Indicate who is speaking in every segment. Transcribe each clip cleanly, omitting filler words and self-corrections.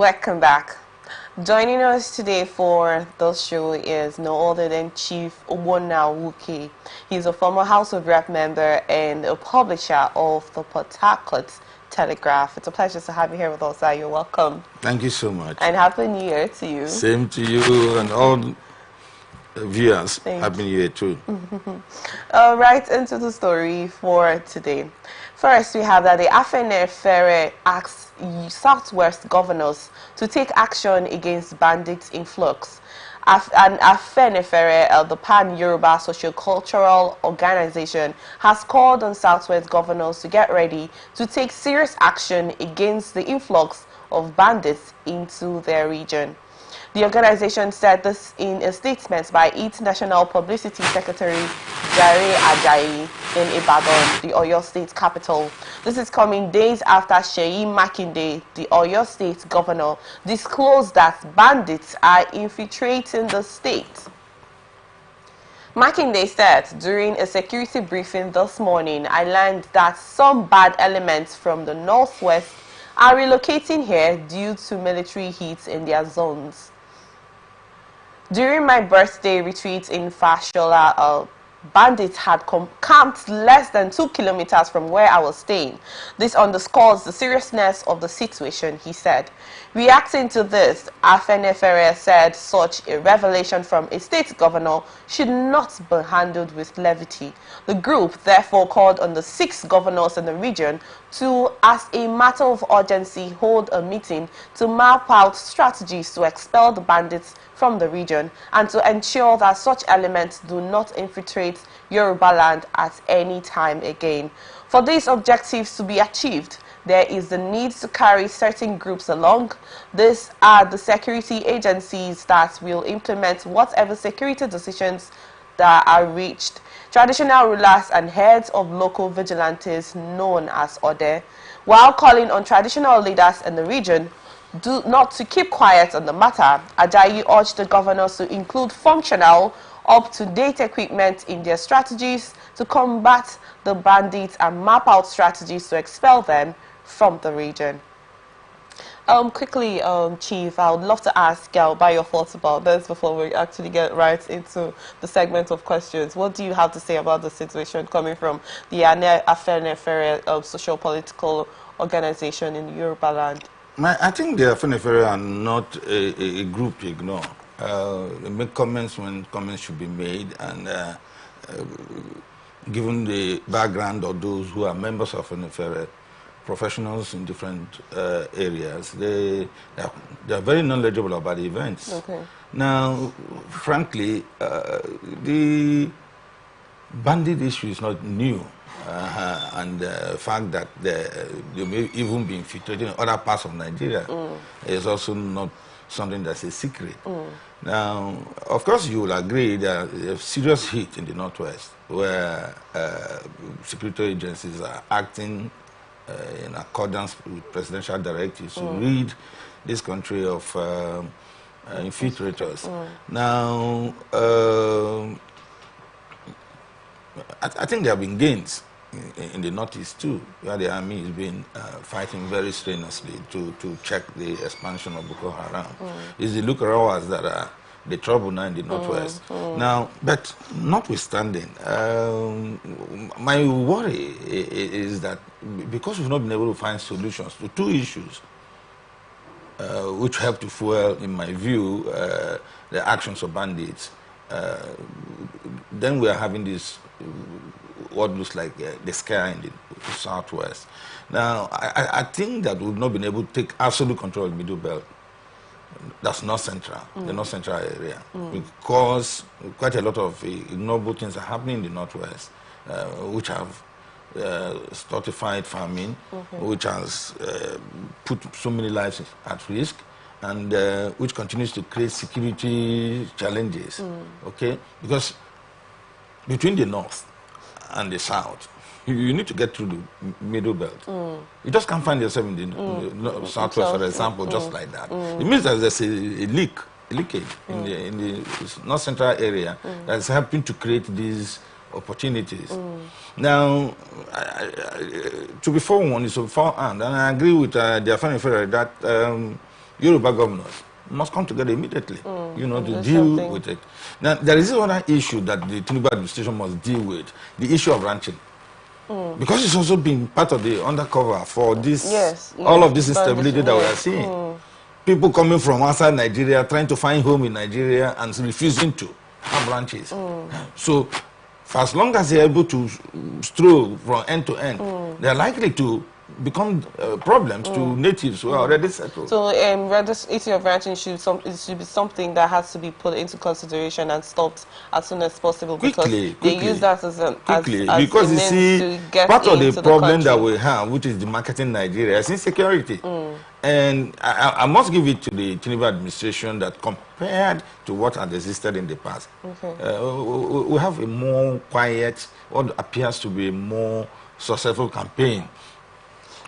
Speaker 1: Welcome back. Joining us today for the show is no other than Chief Obona Wuke. He's a former House of Rep member and a publisher of the Port Harcourt Telegraph. It's a pleasure to have you here with us, sir. You're welcome.
Speaker 2: Thank you so much.
Speaker 1: And Happy New Year to you.
Speaker 2: Same to you and all viewers. Happy New Year too.
Speaker 1: Right into the story for today. First, we have that the Afenefere asks Southwest governors to take action against bandits' influx. And Afenefere, the Pan-Yoruba Socio-Cultural Organization, has called on Southwest governors to get ready to take serious action against the influx of bandits into their region. The organization said this in a statement by its National Publicity Secretary, Jare Ajayi, in Ibadan, the Oyo State capital. This is coming days after Seyi Makinde, the Oyo State governor, disclosed that bandits are infiltrating the state. Makinde said, during a security briefing this morning, I learned that some bad elements from the northwest are relocating here due to military heat in their zones. During my birthday retreat in Fashola, bandits had camped less than 2 kilometers from where I was staying. This underscores the seriousness of the situation, he said. Reacting to this, Afenefere said such a revelation from a state governor should not be handled with levity. The group therefore called on the 6 governors in the region to, as a matter of urgency, hold a meeting to map out strategies to expel the bandits from the region and to ensure that such elements do not infiltrate Yoruba land at any time again. For these objectives to be achieved, there is the need to carry certain groups along. These are the security agencies that will implement whatever security decisions that are reached. Traditional rulers and heads of local vigilantes known as Ode, while calling on traditional leaders in the region not to keep quiet on the matter. Ajayi urged the governors to include functional, up-to-date equipment in their strategies to combat the bandits and map out strategies to expel them from the region. Quickly, Chief, I would love to ask about your thoughts about this before we actually get right into the segment of questions. What do you have to say about the situation coming from the Afenefere social-political organization in Yoruba land?
Speaker 2: I think the Afenefere are not a group to ignore. They make comments when comments should be made, and given the background of those who are members of Afenefere, professionals in different areas, they are very knowledgeable about the events. Okay. Now, frankly, the bandit issue is not new. And the fact that they may even be infiltrated in other parts of Nigeria is also not something that's a secret. Now, of course, you will agree that there's serious heat in the Northwest where security agencies are acting in accordance with presidential directives to rid this country of infiltrators. Now, I think there have been gains in the Northeast too, where the army has been fighting very strenuously to check the expansion of Boko Haram. It's the Lukarawas that are the trouble now in the Northwest. Now, but notwithstanding, my worry is that because we've not been able to find solutions to 2 issues, which help to fuel, in my view, the actions of bandits, then we are having this what looks like the scare in the Southwest. Now, I think that we've not been able to take absolute control of the Middle Belt. That's North Central, the North Central area, because quite a lot of ignoble things are happening in the Northwest, which have stultified farming, which has put so many lives at risk, and which continues to create security challenges. Okay, because between the North and the South, you need to get through the Middle Belt. You just can't find yourself in the Southwest, for example, just like that. It means that there's a leakage in the North Central area that's helping to create these opportunities. Now, to be forewarned is to be forearmed, and I agree with the Afenefere that Yoruba governors must come together immediately, to deal with it. Now, there is another issue that the Tinubu administration must deal with, the issue of ranching. Because it's also been part of the undercover for this, all of this instability that we are seeing. People coming from outside Nigeria, trying to find home in Nigeria and refusing to have ranches. So, for as long as they're able to stroll from end to end, they're likely to become problems to natives who are already settled.
Speaker 1: So, this issue of ranching should be something that has to be put into consideration and stopped as soon as possible, because they use that as
Speaker 2: because you see, part of the problem that we have, which is the marketing Nigeria, is insecurity. And I must give it to the Tinubu administration that compared to what had existed in the past, we have a more quiet, what appears to be a more successful campaign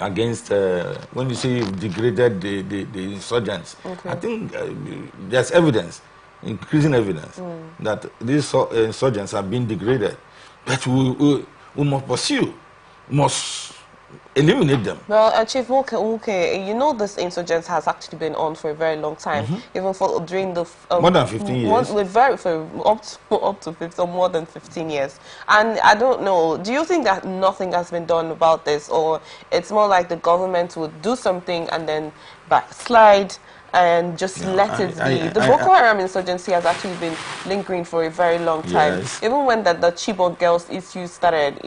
Speaker 2: against, when you say you've degraded the insurgents. I think there's evidence, increasing evidence, that these insurgents are being degraded. But we must pursue, must eliminate them.
Speaker 1: Well, Chief Wuke, you know this insurgence has actually been on for a very long time, even during the
Speaker 2: more than 15 years.
Speaker 1: Up to more than 15 years. And I don't know, do you think that nothing has been done about this, or it's more like the government would do something and then backslide and just let it be? The Boko Haram insurgency has actually been lingering for a very long time.
Speaker 2: Yes.
Speaker 1: Even when the Chibok girls issue started,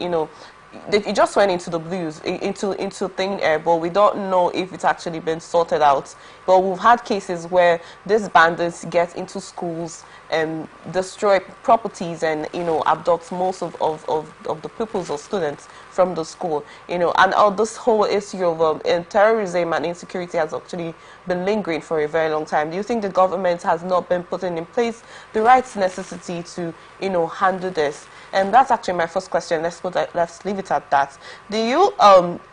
Speaker 1: it just went into the blues, into thin air, but we don't know if it's actually been sorted out. But we've had cases where these bandits get into schools and destroy properties and, abduct most of the pupils or students from the school, and all this whole issue of terrorism and insecurity has actually been lingering for a very long time. Do you think the government has not been putting in place the right necessity to, handle this? And that's actually my first question. Let's leave it at that. Do you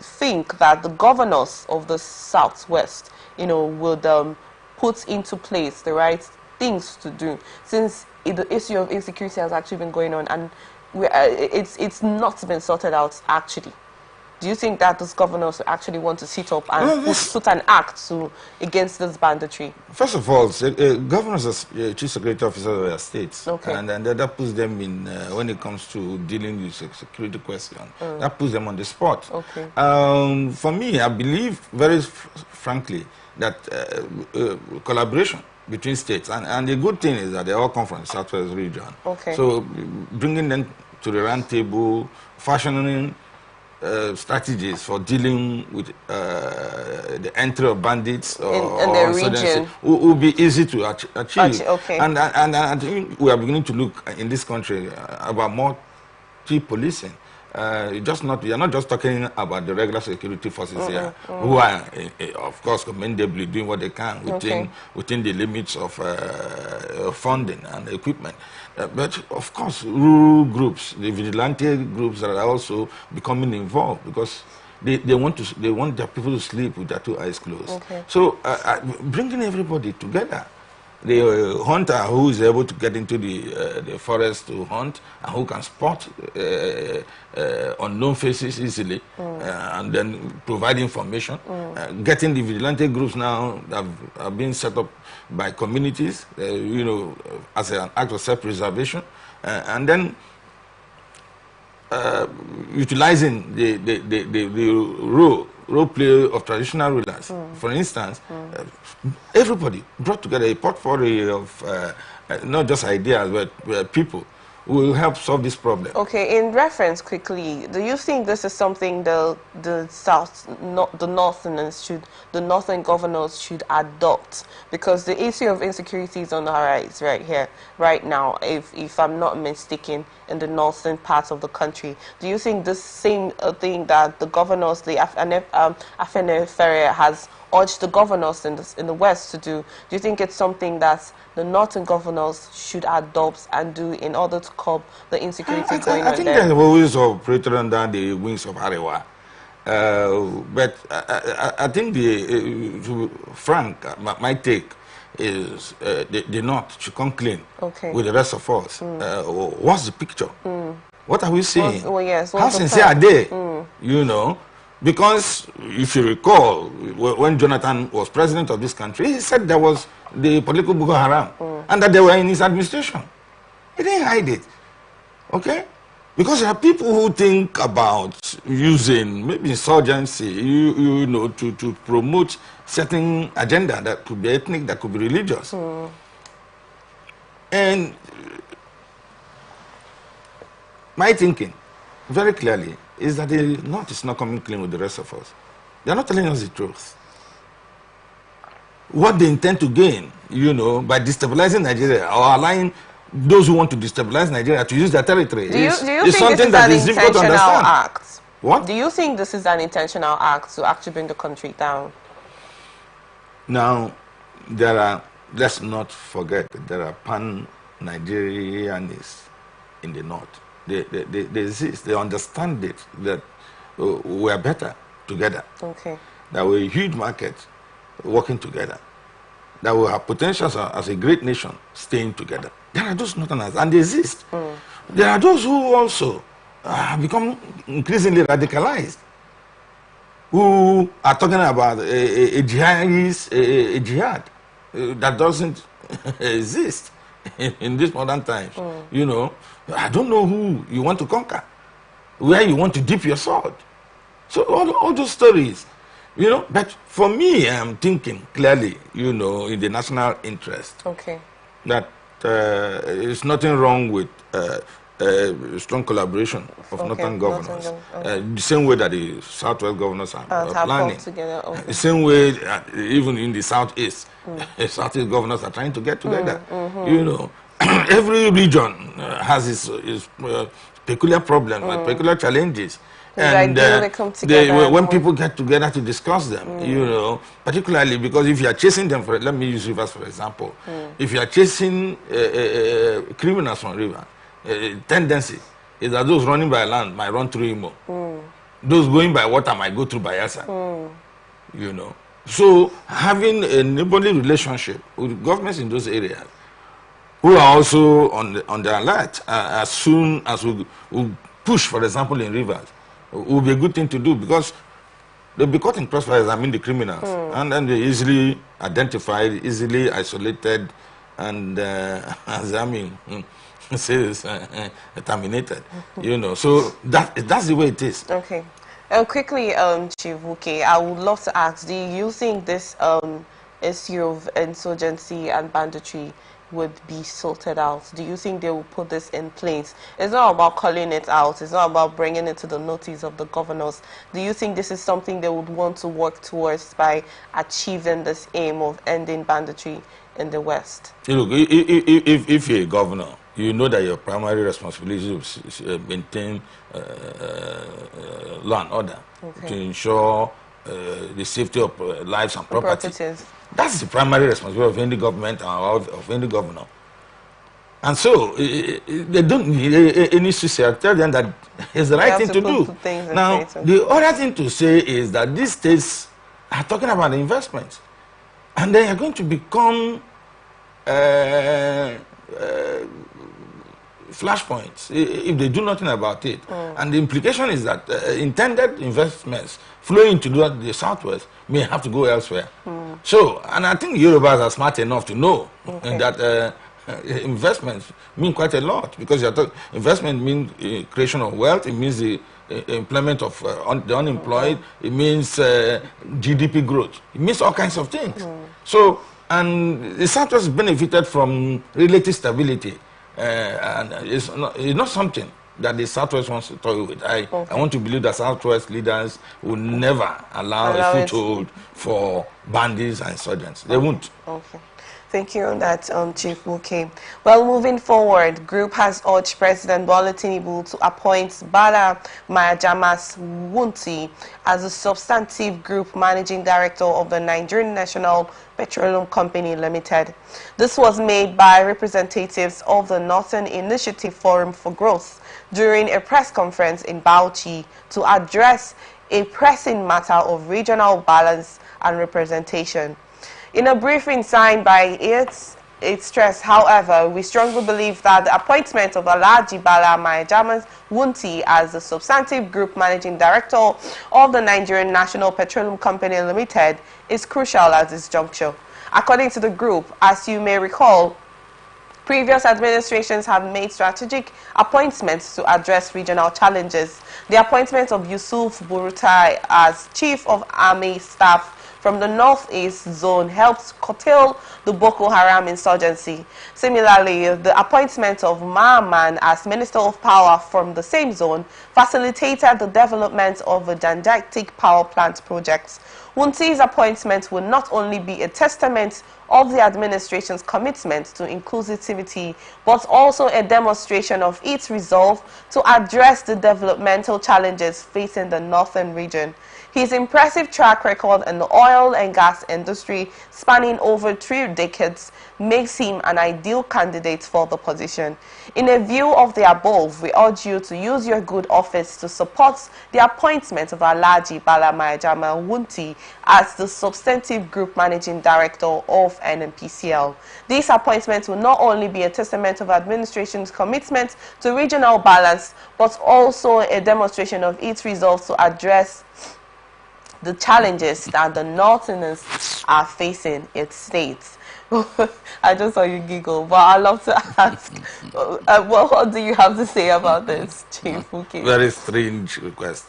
Speaker 1: think that the governors of the Southwest, would put into place the right things to do, since the issue of insecurity has actually been going on and it's not been sorted out actually? Do you think that those governors actually want to sit up and put an act against this banditry?
Speaker 2: First of all, governors are chief security officers of their states, and that puts them in, when it comes to dealing with security question, that puts them on the spot. For me, I believe very frankly that collaboration between states, and the good thing is that they all come from the Southwest region. So bringing them to the round table, fashioning strategies for dealing with the entry of bandits
Speaker 1: in the region
Speaker 2: will be easy to achieve. And I think we are beginning to look in this country about more policing. You're not just talking about the regular security forces here, who are, of course, commendably doing what they can within the limits of funding and equipment. But of course, rural groups, the vigilante groups that are also becoming involved, because they want their people to sleep with their two eyes closed. So bringing everybody together. The hunter who is able to get into the forest to hunt and who can spot unknown faces easily and then provide information. Getting the vigilante groups now that are being set up by communities, as an act of self-preservation, and then utilizing the role play of traditional rulers. For instance, everybody brought together a portfolio of not just ideas, but people who will help solve this problem.
Speaker 1: In reference quickly, do you think this is something the northern governors should adopt? Because the issue of insecurity is on the rise right now, if I'm not mistaken, in the northern part of the country. Do you think this same thing that the governors, the Afene Ferre has urged the governors in the West to do you think it's something that the northern governors should adopt and do in order to curb the insecurity going on there?
Speaker 2: I think they have always operated under the wings of Arewa. But I think to Frank, my take is the North should come clean with the rest of us. What's the picture? What are we seeing?
Speaker 1: Yes,
Speaker 2: how sincere are they? Because if you recall, when Jonathan was president of this country, he said there was the political Boko Haram and that they were in his administration. He didn't hide it. Okay? Because there are people who think about using maybe insurgency, you know, to promote certain agenda that could be ethnic, that could be religious. And my thinking, very clearly, is that the North is not coming clean with the rest of us. They are not telling us the truth. What they intend to gain, you know, by destabilizing Nigeria or allowing those who want to destabilize Nigeria to use their territory
Speaker 1: Do you
Speaker 2: is
Speaker 1: think
Speaker 2: something
Speaker 1: this is
Speaker 2: that
Speaker 1: an
Speaker 2: is difficult to
Speaker 1: intentional
Speaker 2: understand.
Speaker 1: act?
Speaker 2: What?
Speaker 1: Do you think this is an intentional act to actually bring the country down?
Speaker 2: Now, let's not forget, there are pan-Nigerianists in the North. They exist, they understand it, that we are better together.
Speaker 1: Okay.
Speaker 2: That we're a huge market working together. That we have potentials as a great nation staying together. There are those Northerners, and they exist. There are those who also have become increasingly radicalized, who are talking about a jihad that doesn't exist in these modern times. You know, I don't know who you want to conquer, where you want to dip your sword. So all those stories, you know, but for me, I'm thinking clearly, you know, in the national interest.
Speaker 1: Okay.
Speaker 2: That there's nothing wrong with strong collaboration of Northern governors. The same way that the Southwest governors are planning.
Speaker 1: Together. Okay.
Speaker 2: The same way even in the Southeast, the Southeast governors are trying to get together. You know, every region has its peculiar problems, peculiar challenges. And
Speaker 1: they come together
Speaker 2: when people get together to discuss them, you know, particularly because if you are chasing them, let me use rivers for example. If you are chasing criminals from river, tendency is that those running by land might run through Imo. Those going by water might go through Bayelsa. You know. So having a neighborly relationship with governments in those areas who are also on the alert as soon as we push, for example, in rivers, will be a good thing to do, because they'll be caught in crossfires, I mean the criminals, and then they're easily identified, easily isolated, and as I mean, says terminated. You know, so that's the way it is.
Speaker 1: Okay. Quickly, Chief Wuke, I would love to ask, do you think this issue of insurgency and banditry would be sorted out? Do you think they will put this in place? It's not about calling it out. It's not about bringing it to the notice of the governors. Do you think this is something they would want to work towards by achieving this aim of ending banditry in the West?
Speaker 2: Look, if you're a governor, you know that your primary responsibility is maintain law and order, to ensure the safety of lives and property. That's the primary responsibility of any government or of any governor. And so they don't need any success. Tell them that it's the right thing to do. Now, the other thing to say is that these states are talking about investments, and they are going to become flashpoints if they do nothing about it. And the implication is that intended investments flowing into the Southwest may have to go elsewhere. So, and I think Yorubas are smart enough to know that investments mean quite a lot, because investment means creation of wealth, it means the employment of the unemployed, it means GDP growth, it means all kinds of things. So, and the Southwest benefited from relative stability. And it's not something that the Southwest wants to toy with. I want to believe that Southwest leaders will never allow a foothold for bandits and insurgents. They won't. Okay.
Speaker 1: Thank you on that, Chief Wuke. Well, moving forward, group has urged President Bola Tinubu to appoint Bala Mayajamas Wunti as a substantive group managing director of the Nigerian National Petroleum Company Limited. This was made by representatives of the Northern Initiative Forum for Growth during a press conference in Bauchi to address a pressing matter of regional balance and representation. In a briefing signed by its It stressed, however, we strongly believe that the appointment of Alhaji Bala Maijama Wunti as the substantive group managing director of the Nigerian National Petroleum Company Limited is crucial at this juncture. According to the group, as you may recall, previous administrations have made strategic appointments to address regional challenges. The appointment of Yusuf Burutai as Chief of Army Staff from the Northeast Zone helped curtail the Boko Haram insurgency. Similarly, the appointment of Mahaman as Minister of Power from the same zone facilitated the development of a didactic power plant project. Wunti's appointment will not only be a testament of the administration's commitment to inclusivity, but also a demonstration of its resolve to address the developmental challenges facing the northern region. His impressive track record in the oil and gas industry, spanning over 3 decades, makes him an ideal candidate for the position. In a view of the above, we urge you to use your good office to support the appointment of Alhaji Bala Maijama Wunti as the substantive group managing director of NNPCL. This appointment will not only be a testament of administration's commitment to regional balance, but also a demonstration of its resolve to address the challenges that the Northerners are facing in states. I just saw you giggle, but I'd love to ask, what do you have to say about this, Chief Fuki?
Speaker 2: Very strange request.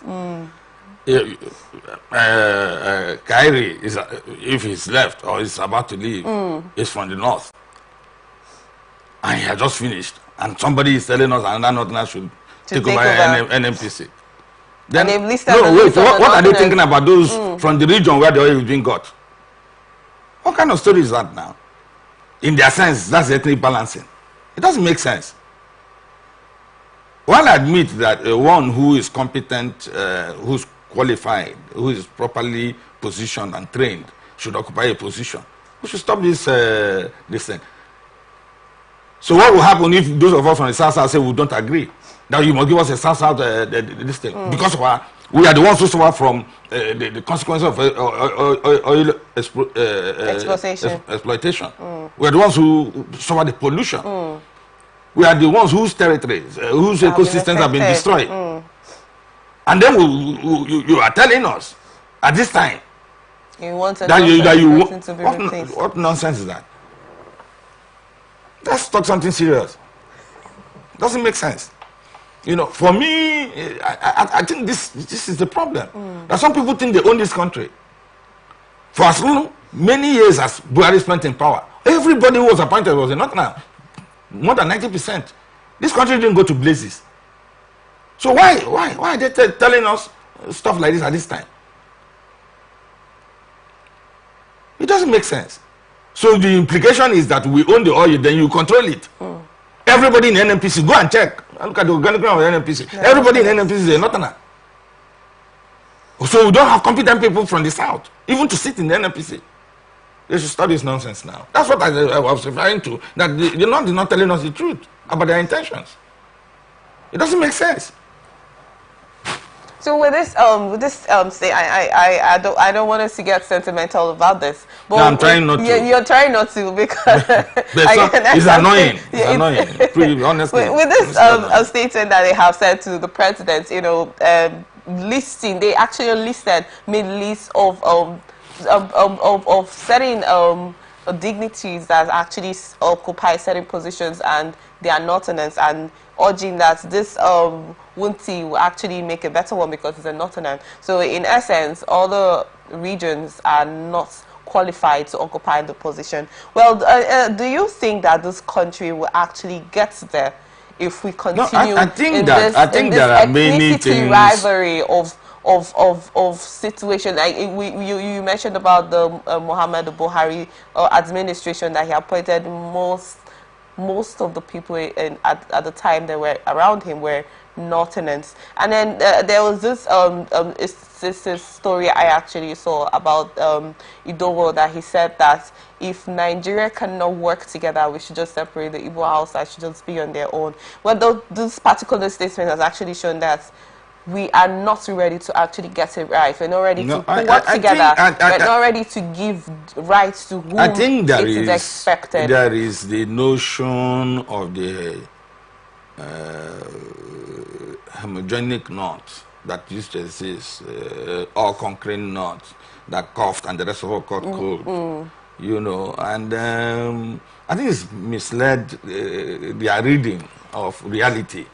Speaker 2: Kyrie, if he's left or is about to leave, is from the north. And he has just finished. And somebody is telling us another Northerner should take over NNPC. Then,
Speaker 1: and they've listed
Speaker 2: what are they thinking about those from the region where the oil is being got? What kind of story is that now? In their sense, that's ethnic balancing. It doesn't make sense. One admit that one who is competent, who's qualified, who is properly positioned and trained, should occupy a position. We should stop this thing. So what will happen if those of us from the South say we don't agree? That you must give us a South this thing. Because of we are the ones who suffer from the consequences of oil exploitation. We are the ones who suffer the pollution. We are the ones whose territories, whose ecosystems have been destroyed. And then you are telling us at this time
Speaker 1: you want
Speaker 2: that you want
Speaker 1: to be replaced.
Speaker 2: What nonsense is that? Let's talk something serious. Doesn't make sense. You know, for me, I think this is the problem. That some people think they own this country. For as many years as Buhari spent in power, everybody who was appointed was a Northerner. More than 90%. This country didn't go to blazes. So why are they telling us stuff like this at this time? It doesn't make sense. So the implication is that we own the oil, then you control it. Everybody in NNPC, go and check. Look at the organigram of NNPC. Yeah, everybody in NNPC is a Northerner. So we don't have competent people from the South, even to sit in the NNPC. They should stop this nonsense now. That's what I was referring to. That they're not telling us the truth about their intentions. It doesn't make sense.
Speaker 1: So with this say, I don't want us to get sentimental about this. But
Speaker 2: no, I'm trying not to.
Speaker 1: You're trying not to because
Speaker 2: it's annoying. It's annoying. Pretty honestly.
Speaker 1: With this statement that they have said to the president, you know, listing, they actually listed mid-list of certain dignitaries that actually occupy certain positions and they are Northerners, and urging that this Wunti will actually make a better one because it's a Northerner. So in essence, all the regions are not qualified to occupy the position. Well, do you think that this country will actually get there if we continue
Speaker 2: I think there are many things.
Speaker 1: Rivalry of situation like you mentioned about the Muhammadu Buhari administration, that he appointed most of the people at the time that were around him were Northerners. And then there was this story I actually saw about Idowo, that he said that if Nigeria cannot work together, we should just separate the Igbo house. I should just be on their own. Well, this particular statement has actually shown that we are not ready to actually get it right. We're not ready
Speaker 2: No,
Speaker 1: to work together. We're not ready to give rights to whom
Speaker 2: I think
Speaker 1: it is expected.
Speaker 2: There is the notion of the homogenic knot that used to exist, all conquering knot that coughed and the rest of all caught cold. You know, and I think it's misled their reading of reality,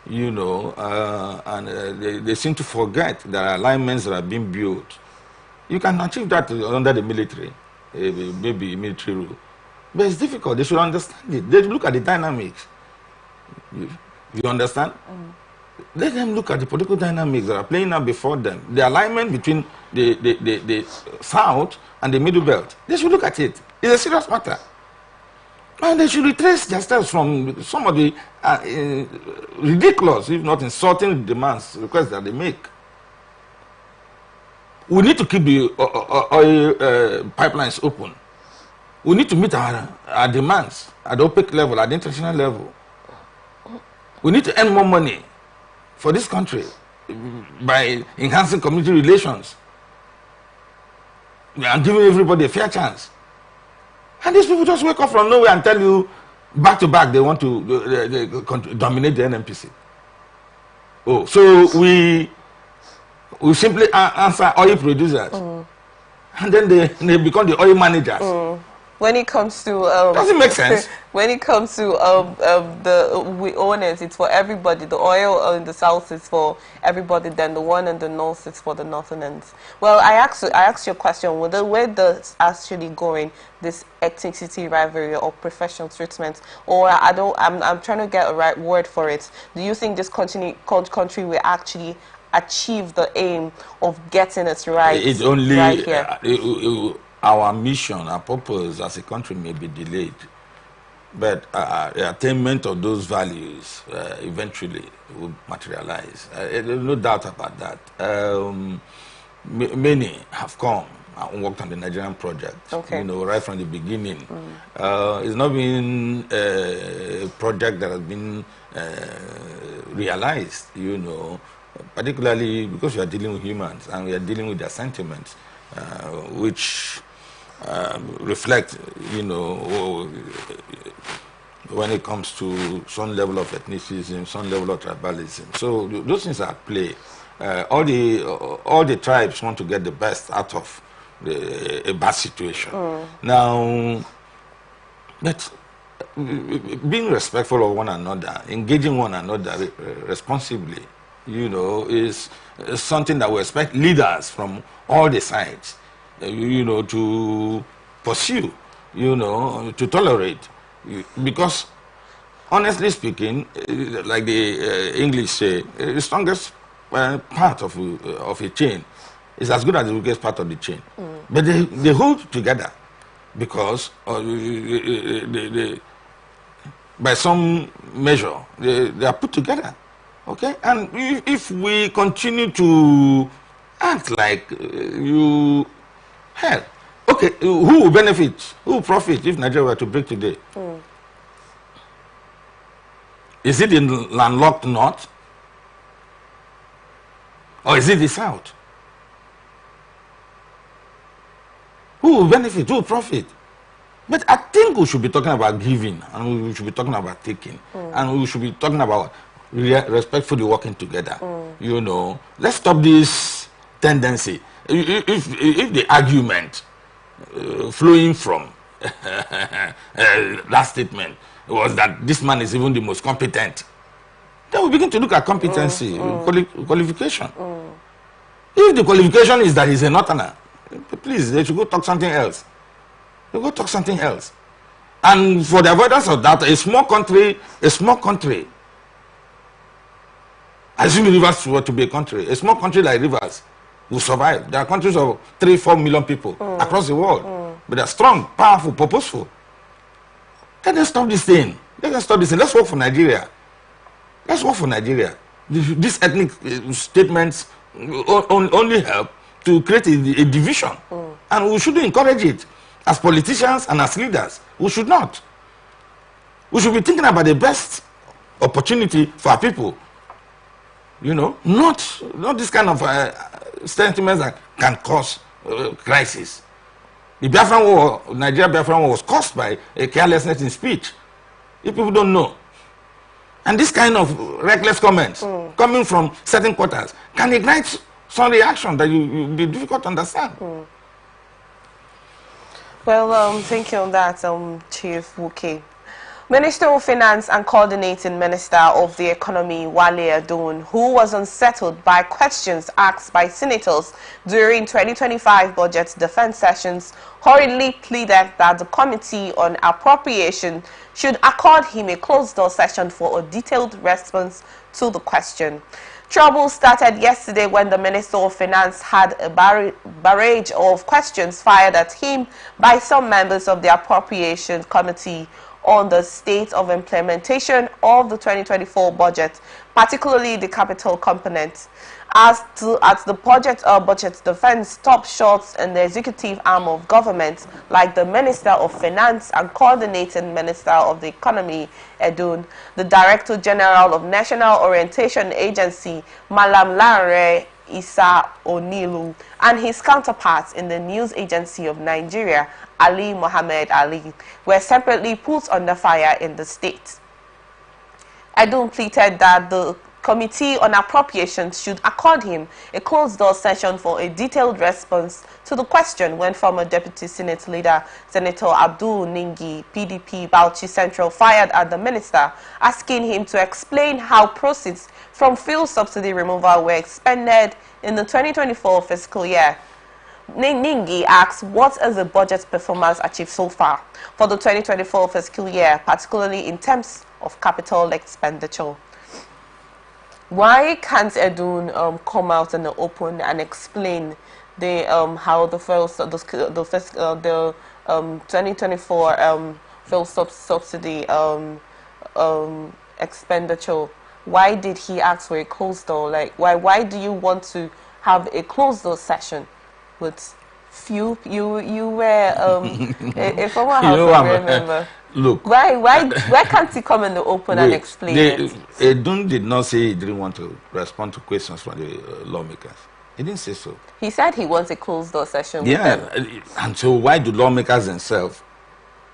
Speaker 2: you know, and they seem to forget there are alignments that are being built. You can achieve that under the military, maybe military rule, but it's difficult. They should understand it. They look at the dynamics. You understand? Let them look at the political dynamics that are playing out before them. The alignment between the South and the Middle Belt. They should look at it. It's a serious matter. And they should retrace themselves from some of the ridiculous, if not insulting demands, requests that they make. We need to keep the oil pipelines open. We need to meet our demands at the OPEC level, at the international level. We need to earn more money for this country by enhancing community relations and giving everybody a fair chance. And these people just wake up from nowhere and tell you back to back they want to dominate the NNPC. Oh, so we simply answer oil producers, and then they become the oil managers.
Speaker 1: When it comes to
Speaker 2: does it make sense?
Speaker 1: When it comes to we owners, it's for everybody. The oil in the south is for everybody. Then the one in the north is for the northerners. Well, I asked you a question. With the way that's actually going, this ethnicity rivalry or professional treatment, or I'm trying to get a right word for it. Do you think this country will actually achieve the aim of getting it right?
Speaker 2: It's only
Speaker 1: right here.
Speaker 2: Our mission, our purpose as a country may be delayed, but the attainment of those values eventually will materialize. There's no doubt about that. Many have come and worked on the Nigerian project, you know, right from the beginning. It's not been a project that has been realized, you know, particularly because we are dealing with humans and we are dealing with their sentiments, which reflect, you know, when it comes to some level of ethnicism, some level of tribalism. So those things are at play. All the tribes want to get the best out of a bad situation. Now, but being respectful of one another, engaging one another responsibly, you know, is something that we expect leaders from all the sides, you know, to pursue, you know, to tolerate. Because, honestly speaking, like the English say, the strongest part of a chain is as good as the weakest part of the chain. But they hold together because by some measure, they are put together. Okay? And if we continue to act like hell, okay, who will benefit? Who will profit if Nigeria were to break today? Is it the landlocked north? Or is it the south? Who will benefit? Who will profit? But I think we should be talking about giving, and we should be talking about taking, and we should be talking about respectfully working together. You know, let's stop this tendency. If the argument flowing from that statement was that this man is even the most competent, then we begin to look at competency, qualification. If the qualification is that he's a northerner, please, they should go talk something else. They go talk something else. And for the avoidance of that, a small country, I assume Rivers were to be a country, a small country like Rivers will survive. There are countries of 3-4 million people across the world, but they're strong, powerful, purposeful. Let us stop this thing. Let's work for Nigeria. Let's work for Nigeria. These ethnic statements only help to create a division, and we shouldn't encourage it. As politicians and as leaders, we should not. We should be thinking about the best opportunity for our people. You know, not this kind of sentiments that can cause crisis. The Biafran War, Nigeria Biafran War was caused by a carelessness in speech. If people don't know. And this kind of reckless comments coming from certain quarters can ignite some reaction that you be difficult to understand.
Speaker 1: Well, thank you on that, Chief Wuke. Minister of Finance and Coordinating Minister of the Economy, Wale Adun, who was unsettled by questions asked by senators during 2025 budget defense sessions, hurriedly pleaded that the Committee on Appropriation should accord him a closed-door session for a detailed response to the question. Trouble started yesterday when the Minister of Finance had a barrage of questions fired at him by some members of the Appropriation Committee on the state of implementation of the 2024 budget, particularly the capital component. As the budget defense stopped short in the executive arm of government, like the Minister of Finance and Coordinating Minister of the Economy, Edun, the Director General of National Orientation Agency, Malam Lanre Isa Onilu, and his counterparts in the News Agency of Nigeria, Ali Mohammed Ali, were separately put under fire in the state. Edun pleaded that the Committee on Appropriations should accord him a closed-door session for a detailed response to the question when former Deputy Senate Leader Senator Abdul Ningi, PDP Bauchi Central, fired at the minister, asking him to explain how proceeds from fuel subsidy removal were expended in the 2024 fiscal year. Ningi asks, what is the budget performance achieved so far for the 2024 fiscal year, particularly in terms of capital expenditure? Why can't Edun come out in the open and explain the how the 2024 fuel subsidy expenditure? Why did he ask for a closed door? Like, why do you want to have a closed door session with few? You were a former House of member.
Speaker 2: Look,
Speaker 1: why can't he come in the open and explain it?
Speaker 2: Edun did not say he didn't want to respond to questions from the lawmakers. He didn't say so.
Speaker 1: He said he wants a closed door session with them.
Speaker 2: And so why do lawmakers themselves,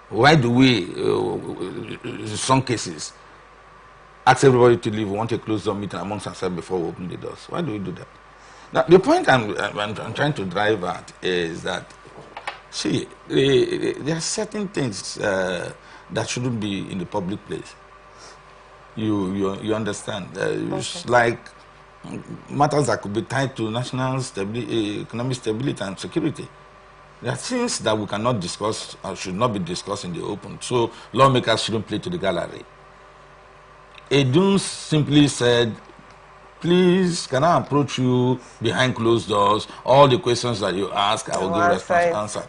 Speaker 2: why do we, in some cases, ask everybody to leave, we want a closed door meeting amongst ourselves before we open the doors? Why do we do that? Now, the point I'm trying to drive at is that, see, there are certain things that shouldn't be in the public place. You understand? It's like matters that could be tied to national stability, economic stability and security. There are things that we cannot discuss or should not be discussed in the open. So lawmakers shouldn't play to the gallery. Edun simply said, please, can I approach you behind closed doors? All the questions that you ask, I will give response answer.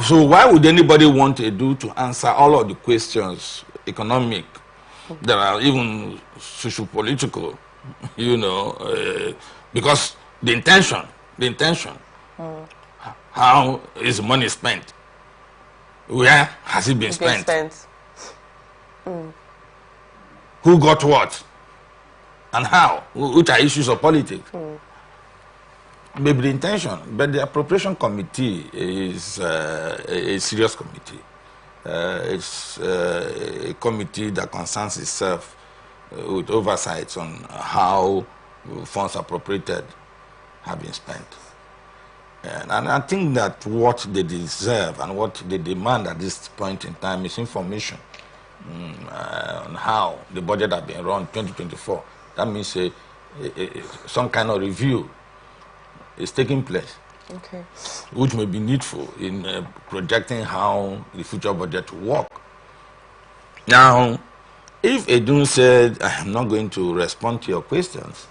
Speaker 2: So why would anybody want Edu to answer all of the questions, economic, that are even socio-political, you know, because the intention, how is money spent? Where has it been spent? Who got what? And how? Which are issues of politics? Maybe the intention, but the appropriation committee is a serious committee. It's a committee that concerns itself with oversights on how funds appropriated have been spent. And I think that what they deserve and what they demand at this point in time is information on how the budget has been run 2024. That means some kind of review is taking place, which may be needful in projecting how the future budget will work. Now, if Edun said, I am not going to respond to your questions,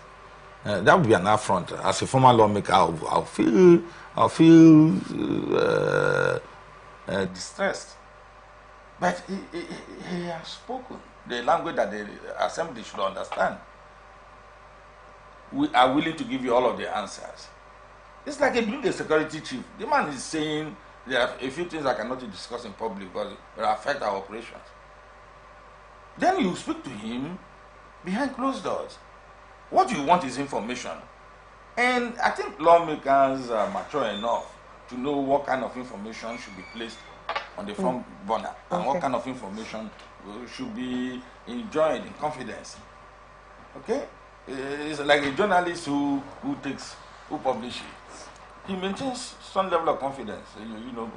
Speaker 2: that would be an affront. As a former lawmaker, I'll feel distressed. But he has spoken the language that the assembly should understand. We are willing to give you all of the answers. It's like being a security chief. The man is saying there are a few things I cannot discuss in public because it will affect our operations. Then you speak to him behind closed doors. What you want is information. And I think lawmakers are mature enough to know what kind of information should be placed on the front burner and what kind of information should be enjoyed in confidence. Okay? It's like a journalist who publishes. He maintains some level of confidence, you know,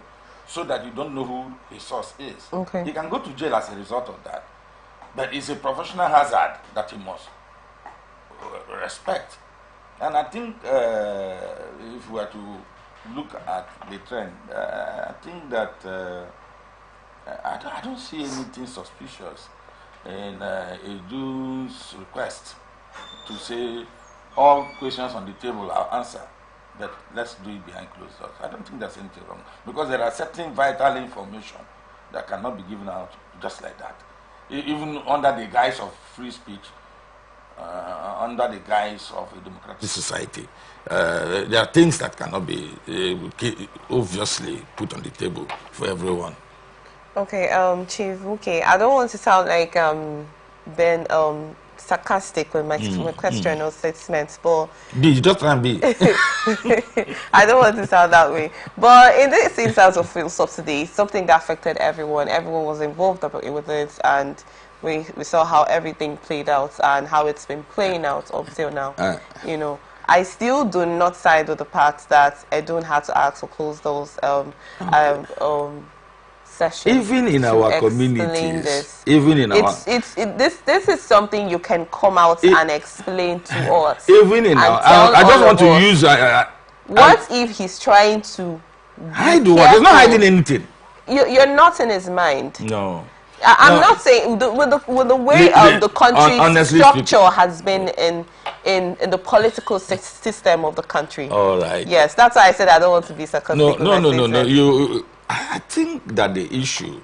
Speaker 2: so that you don't know who his source is.
Speaker 1: Okay.
Speaker 2: He can go to jail as a result of that. But it's a professional hazard that he must respect. And I think if we were to look at the trend, I think that I don't see anything suspicious in Edu's request to say all questions on the table are answered, but let's do it behind closed doors. I don't think there's anything wrong, because there are certain vital information that cannot be given out just like that, even under the guise of free speech, under the guise of a democratic society. There are things that cannot be obviously put on the table for everyone.
Speaker 1: Okay, Chief, okay, I don't want to sound like being sarcastic with my question or statements, but
Speaker 2: You just try and be.
Speaker 1: I don't want to sound that way. But in this instance of fuel subsidy, something that affected everyone. Everyone was involved with it, and we saw how everything played out and how it's been playing out up till now. You know, I still do not side with the part that I don't have to ask for close those sessions.
Speaker 2: Even in our communities, even in our...
Speaker 1: This is something you can come out and explain to us.
Speaker 2: Even in our... I just want to use...
Speaker 1: what if he's trying to...
Speaker 2: hide what? He's not hiding anything.
Speaker 1: You're not in his mind.
Speaker 2: No.
Speaker 1: I'm not saying with the way the country's structure has been in the political system of the country.
Speaker 2: All right.
Speaker 1: Yes, that's why I said I don't want to be sarcastic.
Speaker 2: No. I think that the issue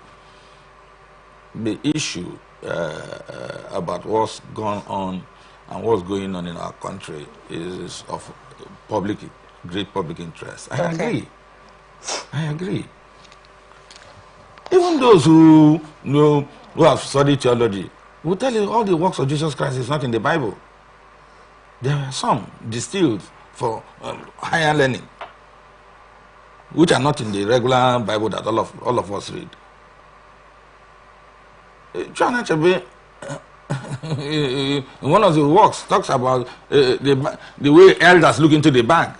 Speaker 2: about what's gone on and what's going on in our country is of great public interest. I agree. Even those who have studied theology will tell you all the works of Jesus Christ is not in the Bible. There are some distilled for higher learning, which are not in the regular Bible that all of us read. John Achebe, in one of the works, talks about the way elders look into the bag.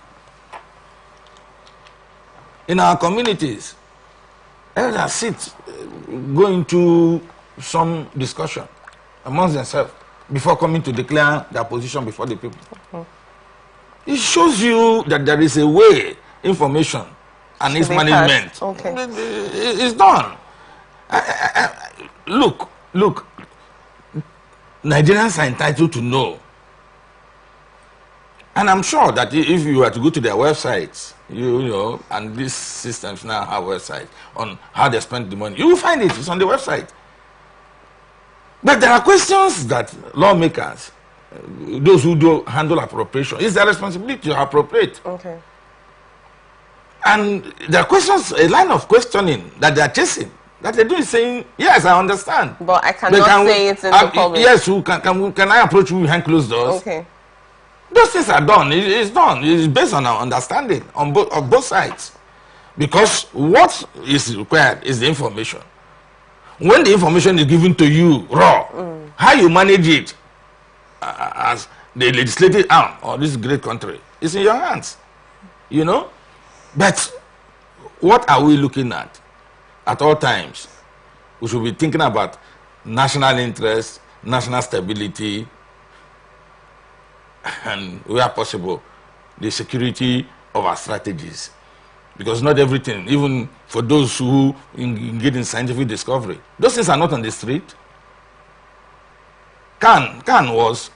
Speaker 2: In our communities, elders sit, go into some discussion amongst themselves before coming to declare their position before the people. It shows you that there is a way information and its management is done. Look, Nigerians are entitled to know. And I'm sure that if you were to go to their websites, you know, and these systems now have websites on how they spend the money, you will find it. It's on the website. But there are questions that lawmakers, those who do handle appropriation, it's their responsibility to appropriate.
Speaker 1: Okay.
Speaker 2: And there are questions, a line of questioning that they are chasing, that they do is saying, yes, I understand.
Speaker 1: But I cannot say it in the public.
Speaker 2: Yes, can I approach you behind closed doors?
Speaker 1: Okay.
Speaker 2: Those things are done. It's done. It's based on our understanding on both sides. Because what is required is the information. When the information is given to you raw, how you manage it as the legislative arm of this great country is in your hands. You know? But what are we looking at all times? We should be thinking about national interest, national stability, and where possible, the security of our strategies. Because not everything, even for those who engage in scientific discovery, those things are not on the street. Khan was,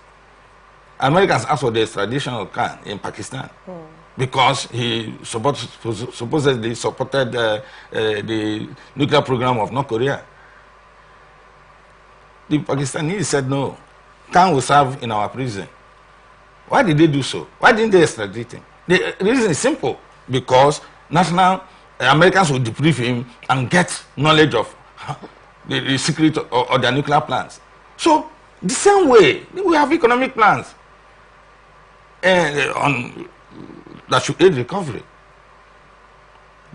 Speaker 2: Americans asked for the extradition of Khan in Pakistan because he supposedly supported the nuclear program of North Korea. The Pakistanis said no, Khan will serve in our prison. Why did they do so? Why didn't they extradite him? The reason is simple, because Americans will debrief him and get knowledge of the secret of their nuclear plans. So the same way, we have economic plans. on that should aid recovery.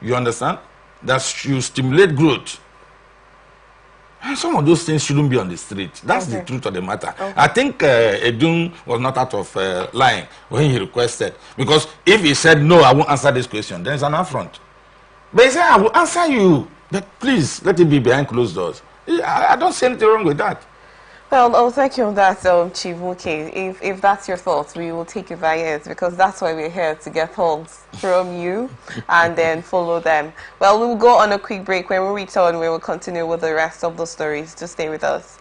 Speaker 2: You understand? That should stimulate growth. And some of those things shouldn't be on the street. That's the truth of the matter. I think Edun was not out of line when he requested. Because if he said, no, I won't answer this question, then it's an affront. But he said, I will answer you. But please, let it be behind closed doors. I don't see anything wrong with that.
Speaker 1: Well, thank you on that, Chief Muke. If that's your thoughts, we will take it via it, because that's why we're here, to get thoughts from you and then follow them. Well, we'll go on a quick break. When we return, we will continue with the rest of the stories. Just stay with us.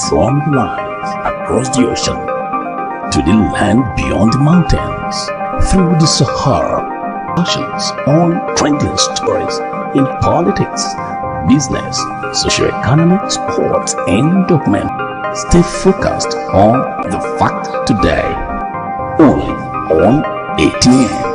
Speaker 3: From the lines across the ocean to the land beyond the mountains, through the Sahara, discussions on trending stories in politics, business, socio-economic, sports, and document. Stay focused on the fact today, only on ATN.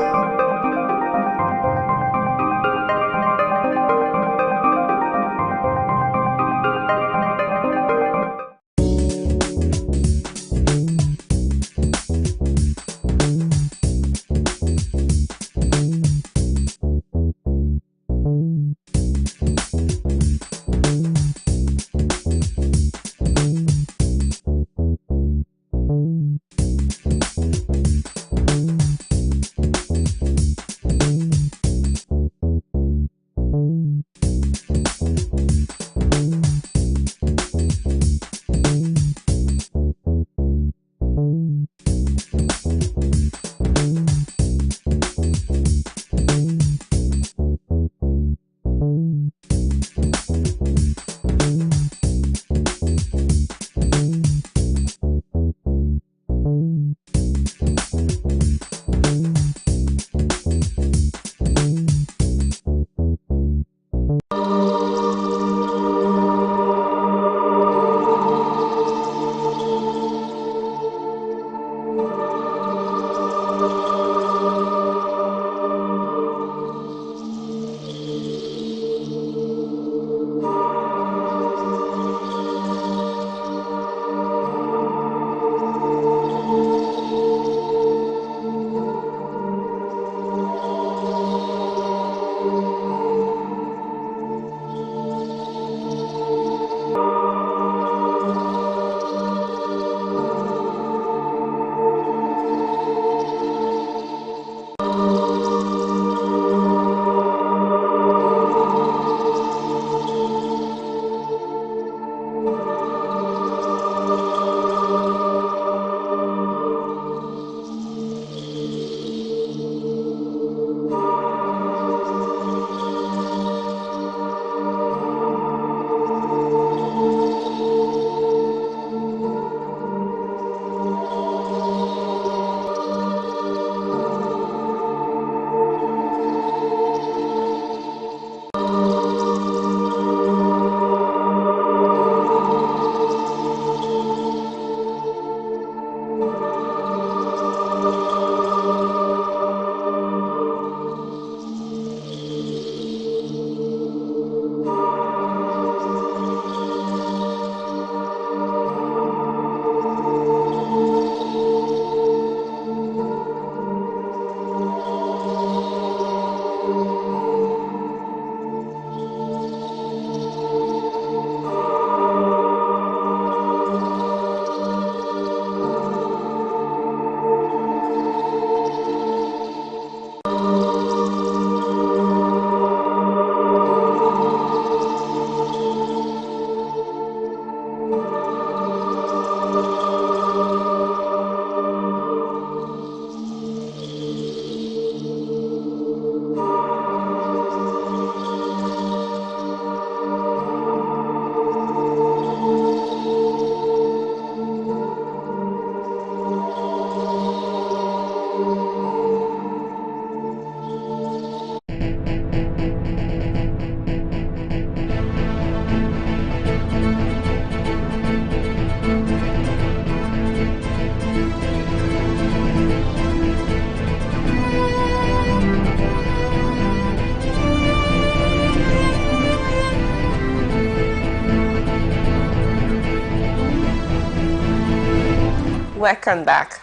Speaker 1: Welcome back.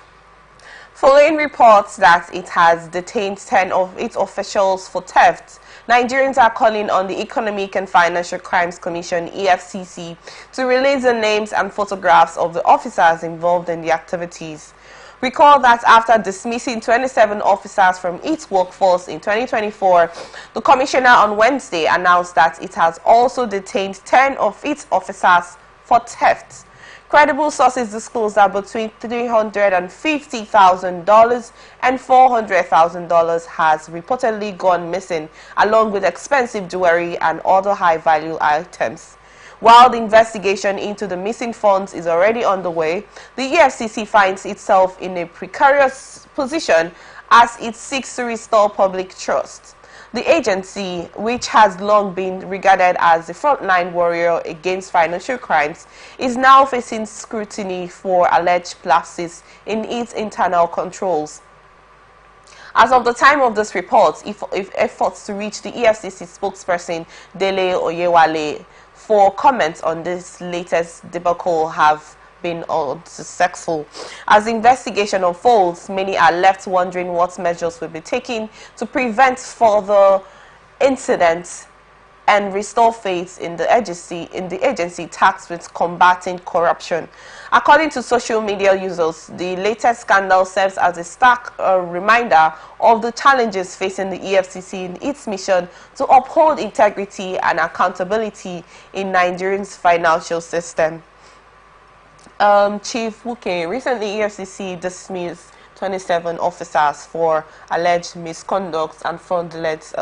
Speaker 1: Following reports that it has detained 10 of its officials for theft, Nigerians are calling on the Economic and Financial Crimes Commission (EFCC) to release the names and photographs of the officers involved in the activities. Recall that after dismissing 27 officers from its workforce in 2024, the commissioner on Wednesday announced that it has also detained 10 of its officers for theft. Credible sources disclosed that between $350,000 and $400,000 has reportedly gone missing, along with expensive jewelry and other high-value items. While the investigation into the missing funds is already underway, the EFCC finds itself in a precarious position as it seeks to restore public trust. The agency, which has long been regarded as the frontline warrior against financial crimes, is now facing scrutiny for alleged lapses in its internal controls. As of the time of this report, if efforts to reach the EFCC spokesperson Dele Oyewale for comments on this latest debacle have been unsuccessful. As the investigation unfolds, many are left wondering what measures will be taken to prevent further incidents and restore faith in the agency tasked with combating corruption. According to social media users, the latest scandal serves as a stark reminder of the challenges facing the EFCC in its mission to uphold integrity and accountability in Nigeria's financial system. Chief Wuke, recently EFCC dismissed 27 officers for alleged misconduct and fraudulent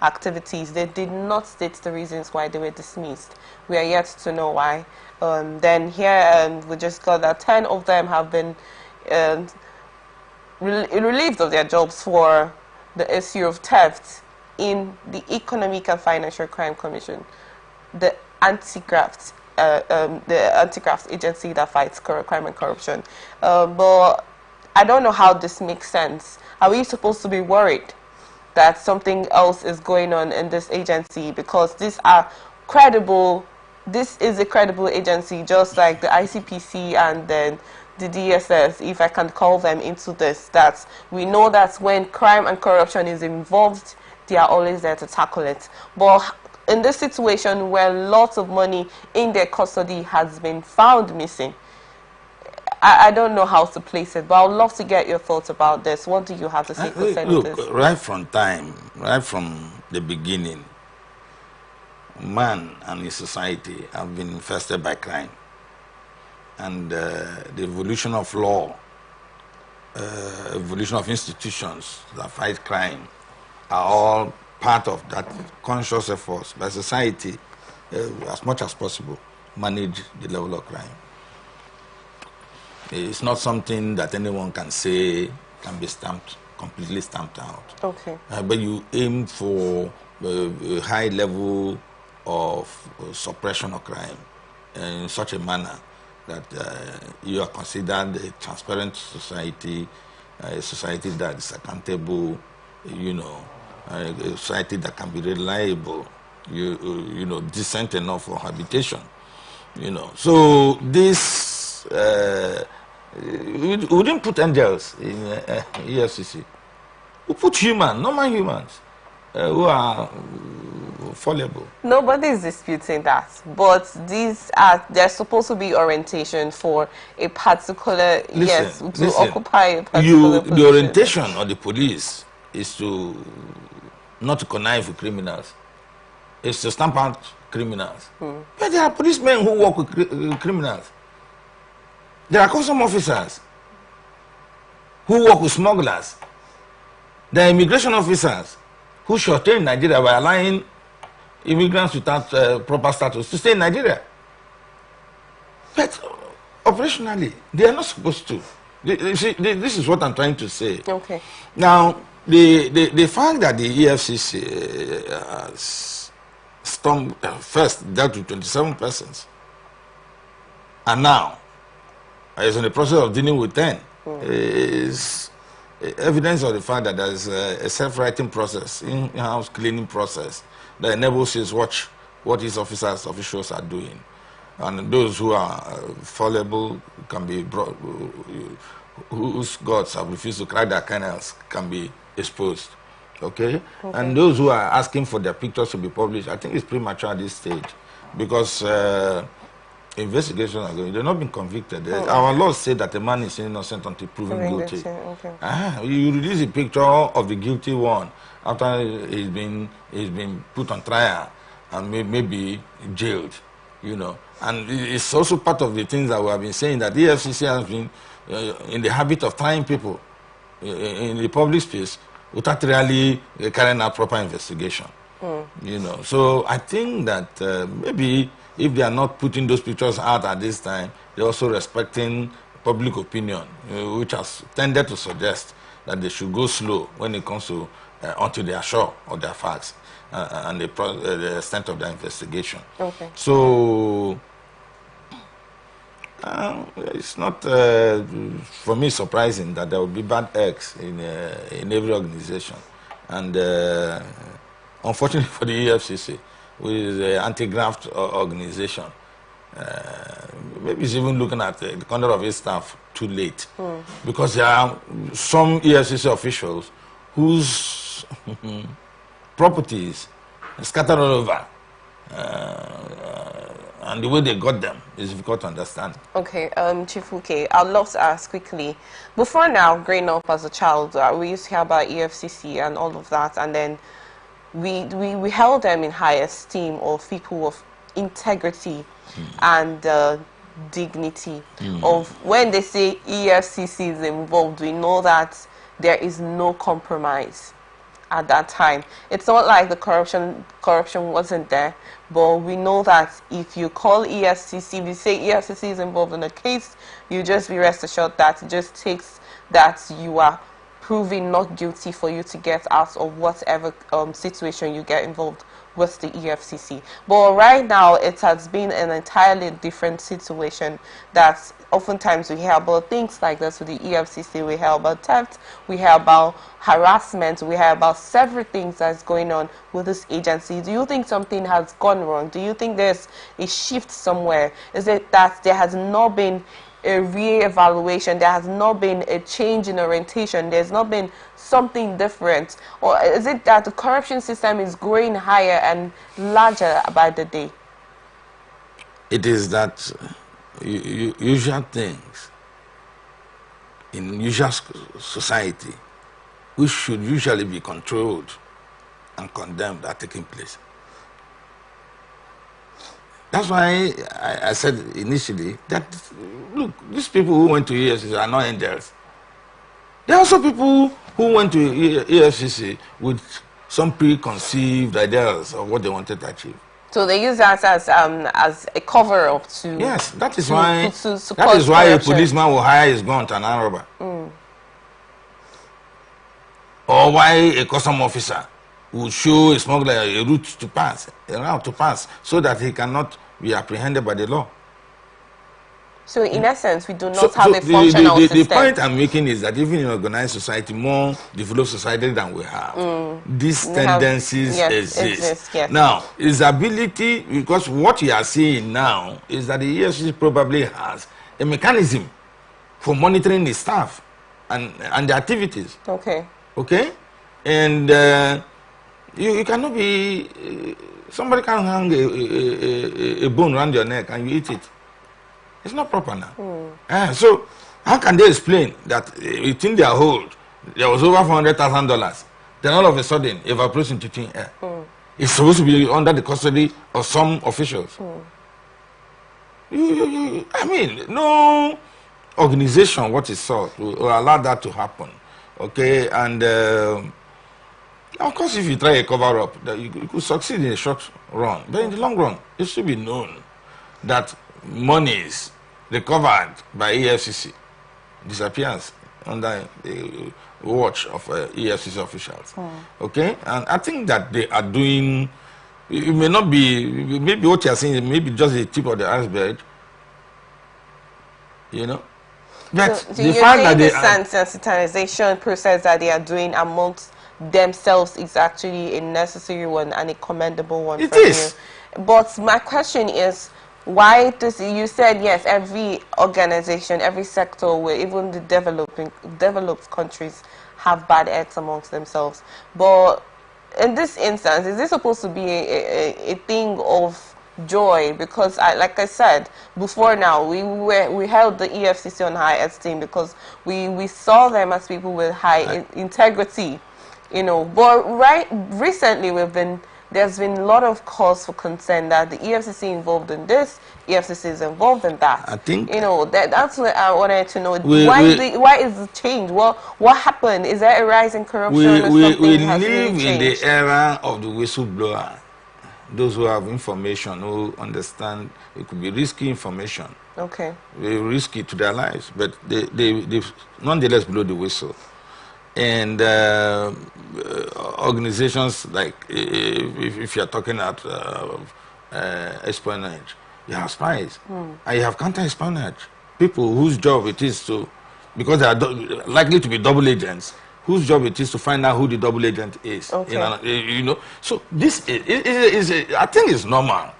Speaker 1: activities. They did not state the reasons why they were dismissed. We are yet to know why. Then here we just got that 10 of them have been relieved of their jobs for the issue of theft in the Economic and Financial Crime Commission, the anti-graft agency that fights crime and corruption. But I don't know how this makes sense. Are we supposed to be worried that something else is going on in this agency? Because these are credible, this is a credible agency, just like the ICPC and then the DSS, if I can call them into this, that we know that when crime and corruption is involved, they are always there to tackle it. But in this situation where lots of money in their custody has been found missing, I don't know how to place it, but I would love to get your thoughts about this. What do you have to say concerning this?
Speaker 2: Look, right from the beginning, man and his society have been infested by crime. And the evolution of law, evolution of institutions that fight crime are all part of that conscious efforts by society, as much as possible, manage the level of crime. It's not something that anyone can say can be completely stamped out.
Speaker 1: Okay.
Speaker 2: But you aim for a high level of suppression of crime in such a manner that you are considered a transparent society, a society that is accountable, you know, a society that can be reliable, you know, decent enough for habitation, you know. So this, we didn't put angels in EFCC. We put normal humans, who are fallible.
Speaker 1: Nobody is disputing that, but there's supposed to be orientation for a particular, occupy a particular position.
Speaker 2: The orientation of the police is to not to connive with criminals. It's to stamp out criminals. But there are policemen who work with criminals. There are custom officers who work with smugglers. There are immigration officers who shorten Nigeria by allowing immigrants without proper status to stay in Nigeria. But operationally, they are not supposed to. This is what I'm trying to say.
Speaker 1: Okay.
Speaker 2: Now, the fact that the EFCC first dealt with 27 persons, and now is in the process of dealing with 10, is evidence of the fact that there is a self-writing process, in-house cleaning process that enables us to watch what these officials are doing. and those who are fallible can be brought, whose gods have refused to crack their kernels can be exposed. Okay? And those who are asking for their pictures to be published, I think it's premature at this stage because investigations are going. They've not been convicted. Our laws say that a man is innocent until proven guilty. You release a picture of the guilty one after he's been put on trial and maybe jailed, you know. And it's also part of the things that we have been saying, that the EFCC has been in the habit of trying people in the public space without really carrying out proper investigation. You know, so I think that maybe if they are not putting those pictures out at this time, they're also respecting public opinion, which has tended to suggest that they should go slow when it comes to until they are sure of their facts and the extent of their investigation. So it's not for me surprising that there will be bad eggs in every organization, and unfortunately for the EFCC, which is an anti-graft organization, maybe it's even looking at the conduct of its staff too late, because there are some EFCC officials whose properties are scattered all over, and the way they got them is difficult to understand.
Speaker 1: Okay, Chief Uke, I'd love to ask quickly. Before now, growing up as a child, we used to hear about EFCC and all of that, and then we held them in high esteem of people of integrity and dignity. Of when they say EFCC is involved, we know that there is no compromise at that time. It's not like the corruption wasn't there, but we know that if you call EFCC, if you say EFCC is involved in a case, you just be rest assured that it just takes that you are proven not guilty for you to get out of whatever situation you get involved with the EFCC. But right now, it has been an entirely different situation that oftentimes we hear about things like this with the EFCC. We hear about theft, we hear about harassment, we hear about several things that's going on with this agency. Do you think something has gone wrong? Do you think there's a shift somewhere? Is it that there has not been a re-evaluation, there has not been a change in orientation, there's not been something different? Or is it that the corruption system is growing higher and larger by the day?
Speaker 2: It is that usual things in usual society, which should usually be controlled and condemned, are taking place. That's why I said initially that, look, these people who went to EFCC are not angels. There are also people who went to EFCC with some preconceived ideas of what they wanted to achieve.
Speaker 1: So they use that as a cover-up to...
Speaker 2: Yes, that is why a policeman will hire his gun to an armed robber. Or why a custom officer will show a smuggler a route to pass, so that he cannot be apprehended by the law.
Speaker 1: So in essence, we do not have a functional system.
Speaker 2: The point I'm making is that even in organized society, more developed society than we have, these tendencies exist.
Speaker 1: Yes.
Speaker 2: Now, his ability, because what you are seeing now is that the EFCC probably has a mechanism for monitoring the staff and the activities. Okay? And you cannot be... somebody can hang a bone around your neck and you eat it. It's not proper now. So how can they explain that within their hold there was over $400,000, then all of a sudden evaporates into thin air? It's supposed to be under the custody of some officials. I mean, no organization, what is sought, will allow that to happen. Okay, and of course, if you try a cover-up, you could succeed in a short run, but in the long run, it should be known that monies recovered by EFCC disappears under the watch of EFCC officials. Okay, and I think that they are doing. It may not be. Maybe what you are saying is maybe just the tip of the iceberg. You know, but
Speaker 1: so
Speaker 2: the fact that
Speaker 1: the sensitization process that they are doing amongst themselves is actually a necessary one and a commendable one.
Speaker 2: It is.
Speaker 1: But my question is, why does you said yes, every organization, every sector, where even the developed countries have bad eggs amongst themselves, but in this instance, is this supposed to be a thing of joy? Because like I said before, now we held the EFCC on high esteem because we saw them as people with high integrity, you know. But recently there's been a lot of cause for concern that the EFCC involved in this, EFCC is involved in that.
Speaker 2: I think,
Speaker 1: you know, that's what I wanted to know. Why is the change? What happened? Is there a rise in corruption or something?
Speaker 2: We
Speaker 1: has
Speaker 2: live
Speaker 1: really
Speaker 2: in the
Speaker 1: changed?
Speaker 2: era of the whistleblower. Those who have information, who understand it could be risky information.
Speaker 1: Okay.
Speaker 2: Very risky to their lives, but they nonetheless blow the whistle. And organizations like, if you're talking about espionage, you have spies, and you have counter-espionage, people whose job it is to, because they are likely to be double agents, whose job it is to find out who the double agent is.
Speaker 1: Okay.
Speaker 2: You know, so this is I think it's normal.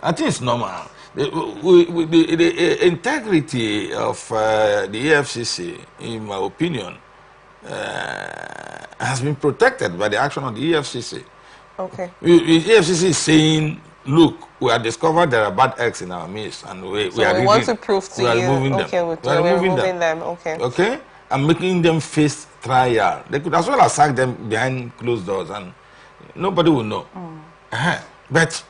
Speaker 2: I think it's normal. The integrity of the EFCC, in my opinion, has been protected by the action of the EFCC.
Speaker 1: Okay.
Speaker 2: The EFCC is saying, look, we have discovered there are bad eggs in our midst, and we
Speaker 1: want to prove to you.
Speaker 2: Okay,
Speaker 1: we're removing them. Okay.
Speaker 2: Okay, and making them face trial. They could as well have sacked them behind closed doors, and nobody will know. But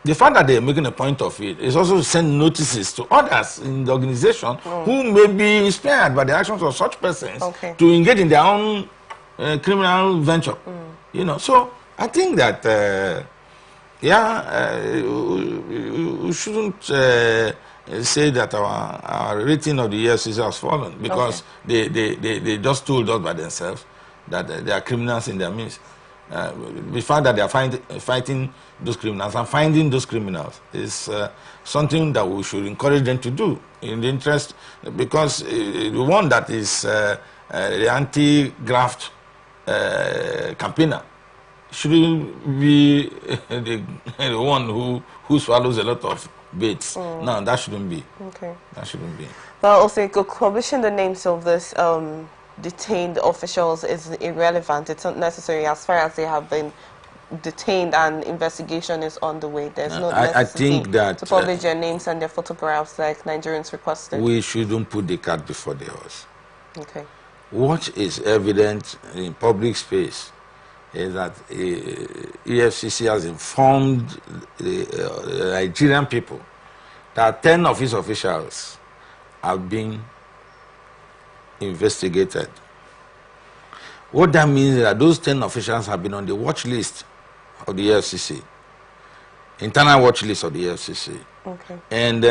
Speaker 2: the fact that they're making a point of it is also to send notices to others in the organization who may be inspired by the actions of such persons to engage in their own criminal venture. You know, so I think that we shouldn't say that our rating of the EFCC has fallen because they just told us by themselves that there are criminals in their midst. The fact that they are fighting those criminals and finding those criminals is something that we should encourage them to do in the interest, because the one that is the anti-graft campaigner shouldn't be the one who swallows a lot of baits. No, that shouldn't be.
Speaker 1: Okay.
Speaker 2: That shouldn't be.
Speaker 1: Well, also, publishing the names of this detained officials is irrelevant. It's not necessary as far as they have been detained and investigation is on the way. There's no necessity
Speaker 2: I think that
Speaker 1: to publish their names and their photographs like Nigerians requested.
Speaker 2: We shouldn't put the cart before the horse.
Speaker 1: Okay.
Speaker 2: What is evident in public space is that EFCC has informed the Nigerian people that 10 of its officials have been investigated. What that means is that those 10 officials have been on the watch list of the EFCC, internal watch list of the EFCC.
Speaker 1: Okay.
Speaker 2: And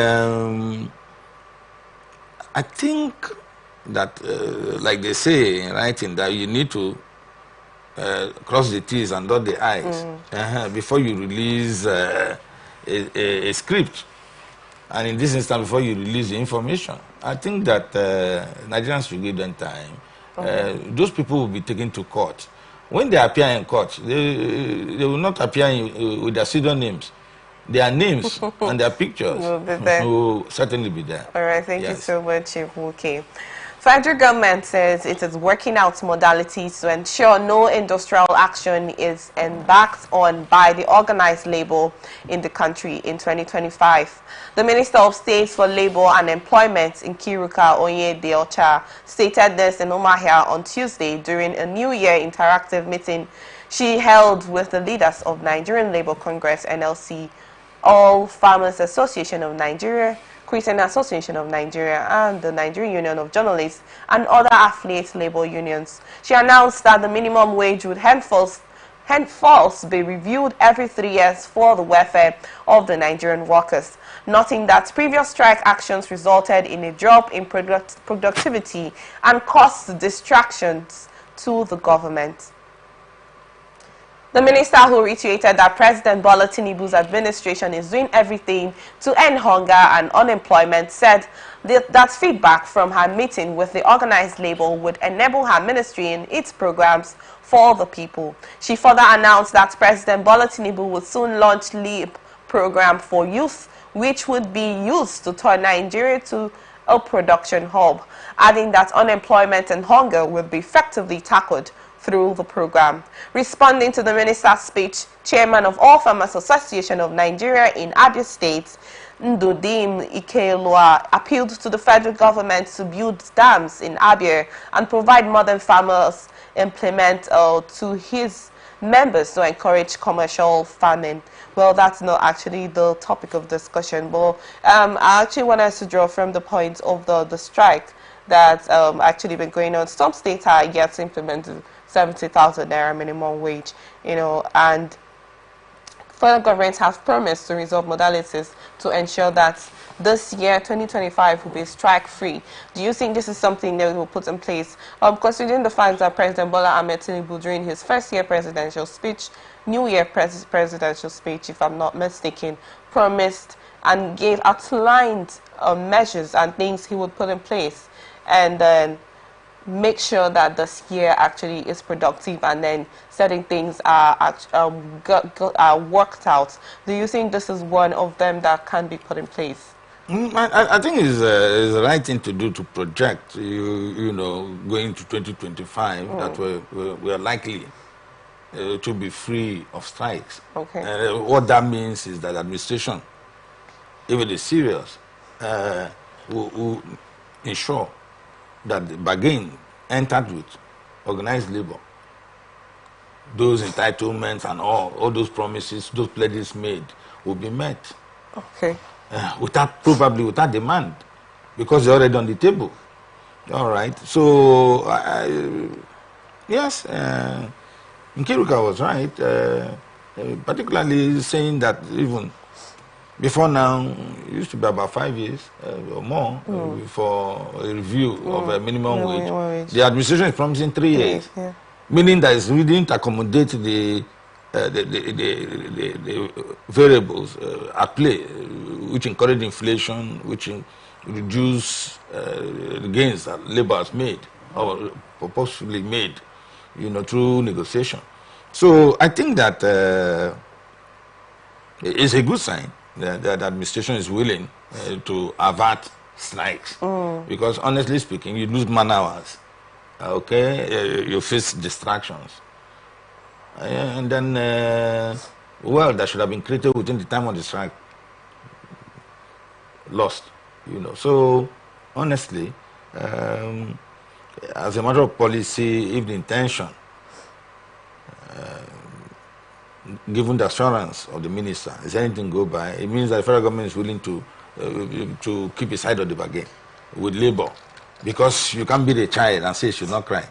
Speaker 2: I think that, like they say in writing, that you need to cross the T's and dot the I's before you release a script. And in this instance, before you release the information, I think that Nigerians should give them time. Those people will be taken to court. When they appear in court, they will not appear with their pseudonyms. Their names and their pictures will certainly be there.
Speaker 1: All right, thank you so much, Chief Wuke. Federal government says it is working out modalities to ensure no industrial action is embarked on by the organized labor in the country in 2025. The Minister of State for Labor and Employment, Nkiruka Onyedeocha, stated this in Umuahia on Tuesday during a New Year interactive meeting she held with the leaders of Nigerian Labour Congress, NLC, All Farmers Association of Nigeria, Christian Association of Nigeria, and the Nigerian Union of Journalists and other affiliate labor unions. She announced that the minimum wage would henceforth be reviewed every 3 years for the welfare of the Nigerian workers, noting that previous strike actions resulted in a drop in productivity and caused distractions to the government. The minister, who reiterated that President Bola Tinubu's administration is doing everything to end hunger and unemployment, said that feedback from her meeting with the organized labor would enable her ministry in its programs for the people. She further announced that President Bola Tinubu would soon launch LEAP program for youth which would be used to turn Nigeria to a production hub, adding that unemployment and hunger will be effectively tackled through the program. Responding to the minister's speech, Chairman of All Farmers Association of Nigeria in Abia State, Ndodim Ikeloa, appealed to the federal government to build dams in Abia and provide modern farmers implement to his members to encourage commercial farming. Well, that's not actually the topic of discussion, but I actually want us to draw from the point of the strike that's actually been going on. Some states are yet to implement the 70,000 naira minimum wage, and federal governments have promised to resolve modalities to ensure that this year, 2025, will be strike-free. Do you think this is something that will put in place? Considering the fact that President Bola Ahmed Tinubu, during his first-year presidential speech, New Year presidential speech, if I'm not mistaken, promised and gave outlined measures and things he would put in place, and then make sure that this year actually is productive, and then certain things are worked out. Do you think this is one of them that can be put in place?
Speaker 2: I think it's the right thing to do to project, going to 2025, that we're likely to be free of strikes.
Speaker 1: Okay.
Speaker 2: What that means is that administration, if it is serious, will ensure that the bargain entered with organized labor, those entitlements and all those promises, those pledges made will be met.
Speaker 1: Okay.
Speaker 2: Probably without demand, because they're already on the table. All right. So, yes, Nkiruka was right, particularly saying that even before now, it used to be about 5 years or more for a review of a minimum wage. The administration is promising 3 years, meaning that it's really to accommodate the variables at play, which encourage inflation, which reduce the gains that labor has made or purposefully made, through negotiation. So I think that it's a good sign that the administration is willing to avert strikes, because honestly speaking, you lose man hours, you face distractions. And then, that should have been created within the time of the strike, lost, So, honestly, as a matter of policy, if the intention, given the assurance of the minister, is anything go by, it means that the federal government is willing to keep its side of the bargain with labor, because you can't beat a child and say it should not cry.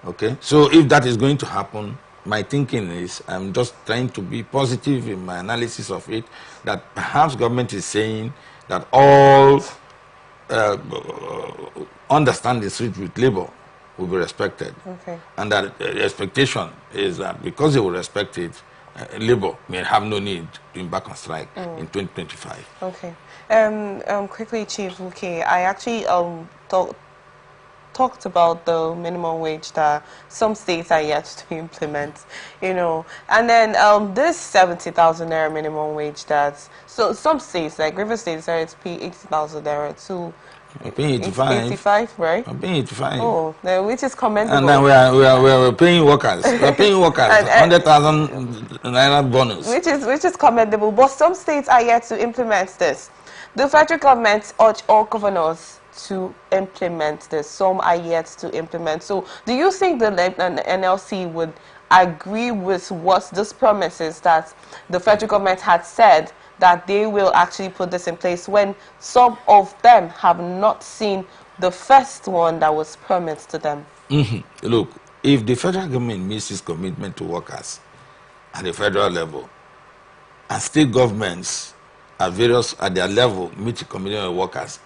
Speaker 2: Okay, so if that is going to happen, my thinking is, I'm just trying to be positive in my analysis of it, that perhaps government is saying that all understandings with labor will be respected.
Speaker 1: Okay.
Speaker 2: And that the expectation is that because they will respect it, labor may have no need to embark on strike in 2025.
Speaker 1: Okay. Quickly, Chief Luke, I actually talked about the minimum wage that some states are yet to implement, and then this 70,000 naira minimum wage so some states, like River State, decided to pay 80,000 naira to.
Speaker 2: I'm paying 85.
Speaker 1: 85, right?
Speaker 2: I'm paying 85.
Speaker 1: Oh, which is commendable.
Speaker 2: And then we're paying workers. We're paying workers 100,000 naira bonus.
Speaker 1: Which is commendable. But some states are yet to implement this. The federal government urged all governors to implement this. Some are yet to implement. So, do you think the NLC would agree with what this promises that the federal government had said, that they will actually put this in place, when some of them have not seen the first one that was promised to them?
Speaker 2: Look, if the federal government meets its commitment to workers at the federal level, and state governments at their level meet the commitment of workers,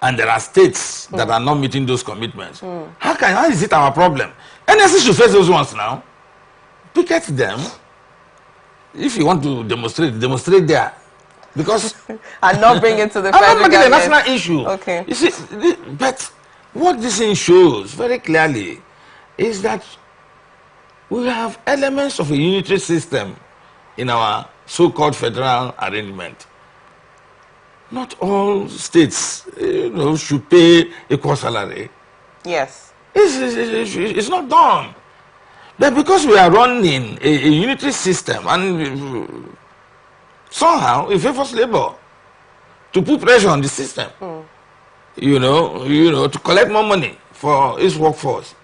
Speaker 2: and there are states that are not meeting those commitments, how is it our problem? NSC should face those ones now. Picket them. If you want to demonstrate there. Because
Speaker 1: and not bring it to the federal government.
Speaker 2: I'm not making a national issue.
Speaker 1: Okay.
Speaker 2: You see, but what this thing shows very clearly is that we have elements of a unitary system in our so-called federal arrangement. not all states, should pay equal salary.
Speaker 1: Yes.
Speaker 2: It's not done. But because we are running a unitary system, and somehow it favors labor to put pressure on the system, to collect more money for its workforce.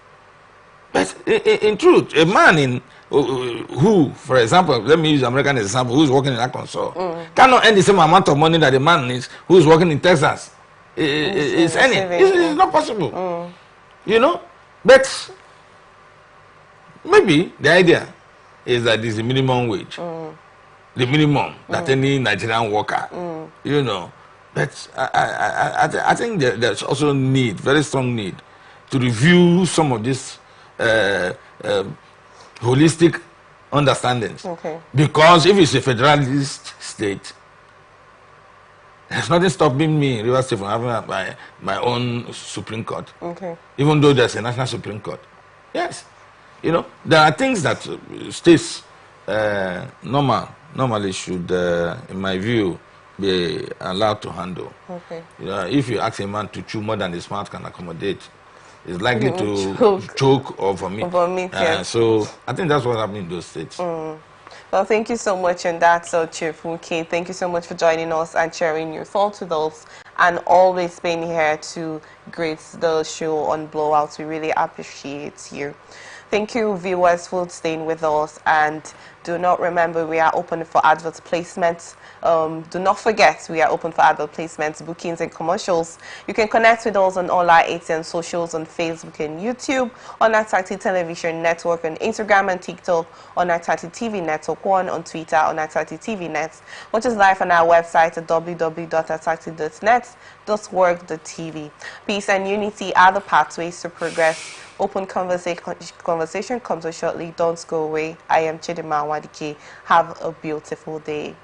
Speaker 2: But in truth, a man who, for example, let me use American example, who's working in Arkansas, cannot earn the same amount of money that a man is who's working in Texas. It's not possible. But maybe the idea is that there's a minimum wage, the minimum that any Nigerian worker, But I think there's also very strong need to review some of these holistic understandings.
Speaker 1: Okay.
Speaker 2: Because if it's a federalist state, there's nothing stopping me, Rivers State, from having my own Supreme Court. Okay. Even though there's a national Supreme Court. Yes. There are things that states normally should, in my view, be allowed to handle. Okay. If you ask a man to chew more than his mouth can accommodate, is likely to choke or vomit. Yes. So I think that's what happened in those states.
Speaker 1: Well, thank you so much, and that's so cheerful, Kate. Thank you so much for joining us and sharing your thoughts with us, and always being here to grace the show on Blowout. We really appreciate you. Thank you, viewers, for staying with us, and do not remember we are open for advert placements. Do not forget we are open for advert placements, bookings, and commercials. You can connect with us on all our ATN socials on Facebook and YouTube, on our Attractive Television Network, on Instagram and TikTok, on our Attractive TV Network 1, on Twitter, on Attractive TV Net, which is live on our website at www.attractive.net.org.tv. Peace and unity are the pathways to progress. Open conversation comes shortly. Don't go away. I am Chidima Wadike. Have a beautiful day.